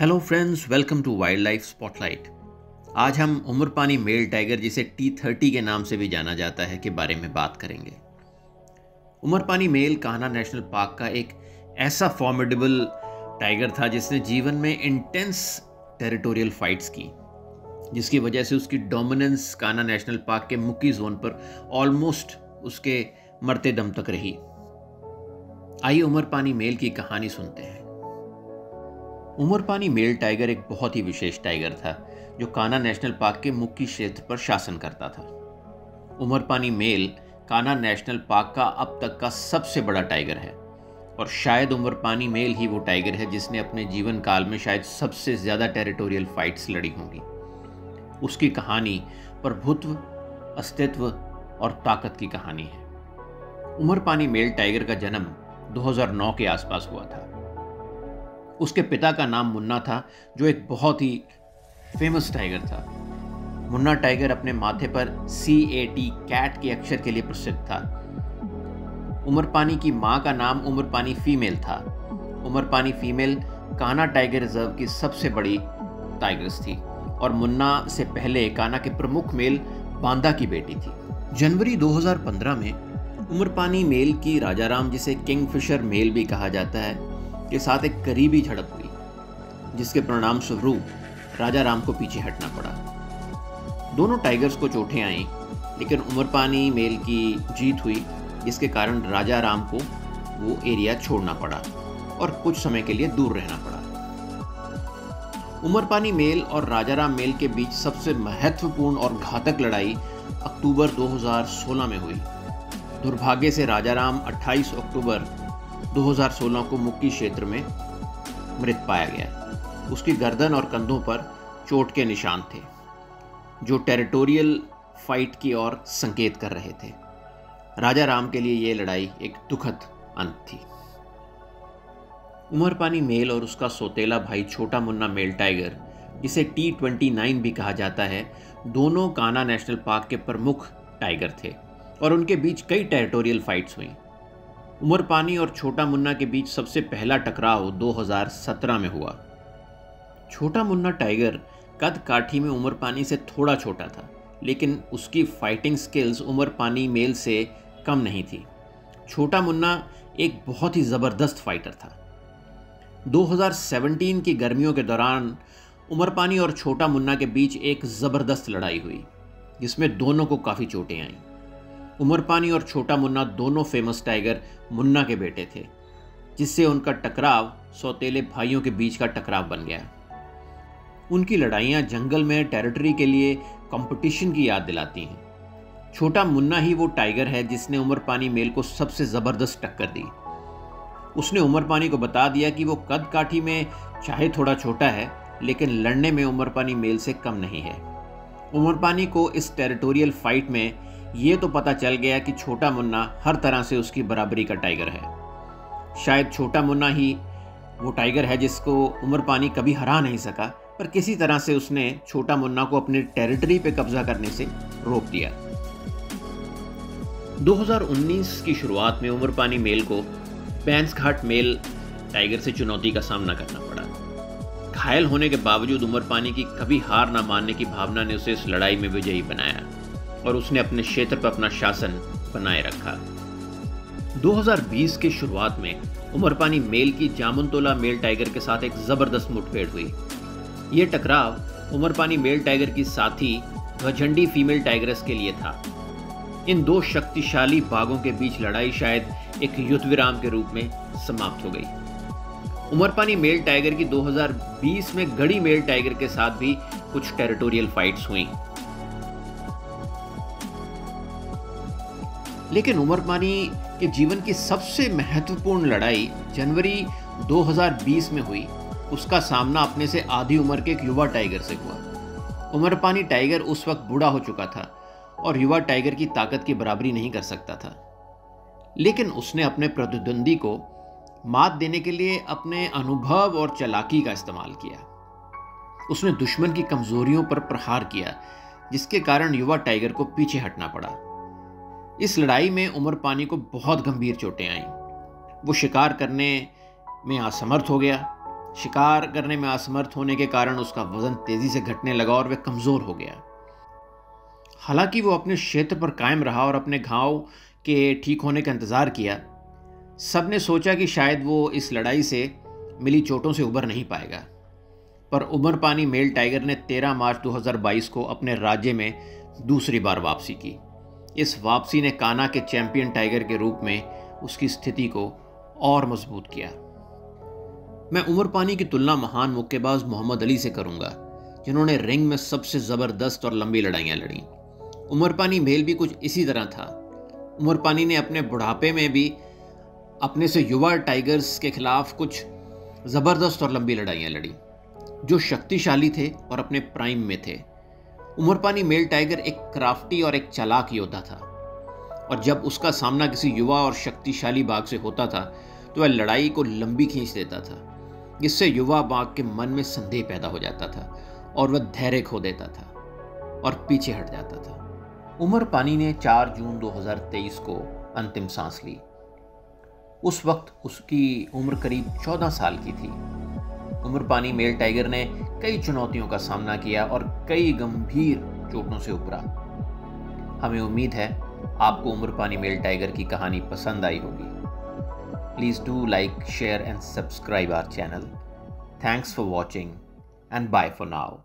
Hello friends, welcome to wildlife spotlight. आज हम उमरपानी male tiger, जिसे T30 के नाम से भी जाना जाता है, के बारे में बात करेंगे। उमरपानी मेल कान्हा नेशनल पार्क का एक ऐसा फॉर्मिडेबल टाइगर था जिसने जीवन में इंटेंस टेरिटोरियल फाइट्स की, जिसकी वजह से उसकी डोमिनेंस कान्हा नेशनल पार्क के मुक्की जोन पर ऑलमोस्ट उसके मरते दम तक रही। आइए उमरपानी मेल की कहानी सुनते हैं। उमरपानी मेल टाइगर एक बहुत ही विशेष टाइगर था जो कान्हा नेशनल पार्क के मुक्की क्षेत्र पर शासन करता था। उमरपानी मेल कान्हा नेशनल पार्क का अब तक का सबसे बड़ा टाइगर है और शायद उमरपानी मेल ही वो टाइगर है जिसने अपने जीवन काल में शायद सबसे ज्यादा टेरिटोरियल फाइट्स लड़ी होंगी। उसकी कहानी प्रभुत्व, अस्तित्व और ताकत की कहानी है। उमरपानी मेल टाइगर का जन्म 2009 के आसपास हुआ था। उसके पिता का नाम मुन्ना था, जो एक बहुत ही फेमस टाइगर था। मुन्ना टाइगर अपने माथे पर CAT कैट के अक्षर के लिए प्रसिद्ध था। उमरपानी की मां का नाम उमरपानी फीमेल था। उमरपानी फीमेल कान्हा टाइगर रिजर्व की सबसे बड़ी टाइगर्स थी और मुन्ना से पहले कान्हा के प्रमुख मेल बांदा की बेटी थी। जनवरी 2015 में उमरपानी मेल की राजाराम, जिसे किंगफिशर मेल भी कहा जाता है, के साथ एक करीबी झड़प हुई, जिसके परिणाम स्वरूप राजा राम को पीछे हटना पड़ा। दोनों टाइगर्स को चोटें आईं, लेकिन उमरपानी मेल की जीत हुई, जिसके कारण राजा राम को वो एरिया छोड़ना पड़ा और कुछ समय के लिए दूर रहना पड़ा। उमरपानी मेल और राजा राम मेल के बीच सबसे महत्वपूर्ण और घातक लड़ाई अक्टूबर 2016 में हुई। दुर्भाग्य से राजा राम 28 अक्टूबर 2016 को मुक्की क्षेत्र में मृत पाया गया। उसकी गर्दन और कंधों पर चोट के निशान थे, जो टेरिटोरियल फाइट की ओर संकेत कर रहे थे। राजा राम के लिए यह लड़ाई एक दुखद अंत थी। उमरपानी मेल और उसका सौतेला भाई छोटा मुन्ना मेल टाइगर, जिसे T29 भी कहा जाता है, दोनों कान्हा नेशनल पार्क के प्रमुख टाइगर थे और उनके बीच कई टेरिटोरियल फाइट्स हुई। उमरपानी और छोटा मुन्ना के बीच सबसे पहला टकराव 2017 में हुआ। छोटा मुन्ना टाइगर कद काठी में उमरपानी से थोड़ा छोटा था, लेकिन उसकी फाइटिंग स्किल्स उमरपानी मेल से कम नहीं थी। छोटा मुन्ना एक बहुत ही ज़बरदस्त फाइटर था। 2017 की गर्मियों के दौरान उमरपानी और छोटा मुन्ना के बीच एक ज़बरदस्त लड़ाई हुई, जिसमें दोनों को काफ़ी चोटें आईं। उमरपानी और छोटा मुन्ना दोनों फेमस टाइगर मुन्ना के बेटे थे, जिससे उनका टकराव सौतेले भाइयों के बीच का टकराव बन गया। उनकी लड़ाइयाँ जंगल में टेरिटरी के लिए कंपटीशन की याद दिलाती हैं। छोटा मुन्ना ही वो टाइगर है जिसने उमरपानी मेल को सबसे ज़बरदस्त टक्कर दी। उसने उमरपानी को बता दिया कि वो कद काठी में चाहे थोड़ा छोटा है, लेकिन लड़ने में उमरपानी मेल से कम नहीं है। उमरपानी को इस टेरिटोरियल फाइट में ये तो पता चल गया कि छोटा मुन्ना हर तरह से उसकी बराबरी का टाइगर है। शायद छोटा मुन्ना ही वो टाइगर है जिसको उमरपानी कभी हरा नहीं सका, पर किसी तरह से उसने छोटा मुन्ना को अपने टेरिटरी पे कब्जा करने से रोक दिया। 2019 की शुरुआत में उमरपानी मेल को बैंसघाट मेल टाइगर से चुनौती का सामना करना पड़ा। घायल होने के बावजूद उमरपानी की कभी हार ना मानने की भावना ने उसे इस लड़ाई में विजयी बनाया और उसने अपने क्षेत्र पर अपना शासन बनाए रखा। 2020 के शुरुआत में उमरपानी मेल की जामुनतोला मेल टाइगर के साथ एक जबरदस्त मुठभेड़ हुई। यह टकराव उमरपानी मेल टाइगर की साथी ध्वजंडी फीमेल टाइगरस के लिए था। इन दो शक्तिशाली बाघों के बीच लड़ाई शायद एक युद्ध विराम के रूप में समाप्त हो गई। उमरपानी मेल टाइगर की 2020 में गढ़ी मेल टाइगर के साथ भी कुछ टेरिटोरियल फाइट्स हुई, लेकिन उमरपानी के जीवन की सबसे महत्वपूर्ण लड़ाई जनवरी 2020 में हुई। उसका सामना अपने से आधी उम्र के एक युवा टाइगर से हुआ। उमरपानी टाइगर उस वक्त बूढ़ा हो चुका था और युवा टाइगर की ताकत की बराबरी नहीं कर सकता था, लेकिन उसने अपने प्रतिद्वंदी को मात देने के लिए अपने अनुभव और चालाकी का इस्तेमाल किया। उसने दुश्मन की कमजोरियों पर प्रहार किया, जिसके कारण युवा टाइगर को पीछे हटना पड़ा। इस लड़ाई में उमरपानी को बहुत गंभीर चोटें आईं। वो शिकार करने में असमर्थ हो गया शिकार करने में असमर्थ होने के कारण उसका वजन तेजी से घटने लगा और वह कमजोर हो गया। हालांकि वो अपने क्षेत्र पर कायम रहा और अपने घाव के ठीक होने का इंतजार किया, सबने सोचा कि शायद वो इस लड़ाई से मिली चोटों से उबर नहीं पाएगा। पर उमरपानी मेल टाइगर ने 13 मार्च 2022 को अपने राज्य में दूसरी बार वापसी की। इस वापसी ने कान्हा के चैंपियन टाइगर के रूप में उसकी स्थिति को और मजबूत किया। मैं उमरपानी की तुलना महान मुक्केबाज मोहम्मद अली से करूंगा, जिन्होंने रिंग में सबसे ज़बरदस्त और लंबी लड़ाइयाँ लड़ी। उमरपानी मेल भी कुछ इसी तरह था। उमरपानी ने अपने बुढ़ापे में भी अपने से युवा टाइगर्स के खिलाफ कुछ ज़बरदस्त और लंबी लड़ाइयाँ लड़ी, जो शक्तिशाली थे और अपने प्राइम में थे। उमरपानी मेल टाइगर एक क्राफ्टी और एक चालाक योद्धा था, और जब उसका सामना किसी युवा और शक्तिशाली बाघ से होता था तो वह लड़ाई को लंबी खींच देता था, जिससे युवा बाघ के मन में संदेह पैदा हो जाता था और वह धैर्य खो देता था और पीछे हट जाता था। उमरपानी ने 4 जून 2023 को अंतिम सांस ली। उस वक्त उसकी उम्र करीब 14 साल की थी। उमरपानी मेल टाइगर ने कई चुनौतियों का सामना किया और कई गंभीर चोटों से उबरा। हमें उम्मीद है आपको उमरपानी मेल टाइगर की कहानी पसंद आई होगी। Please do like, share and subscribe our channel. Thanks for watching and bye for now.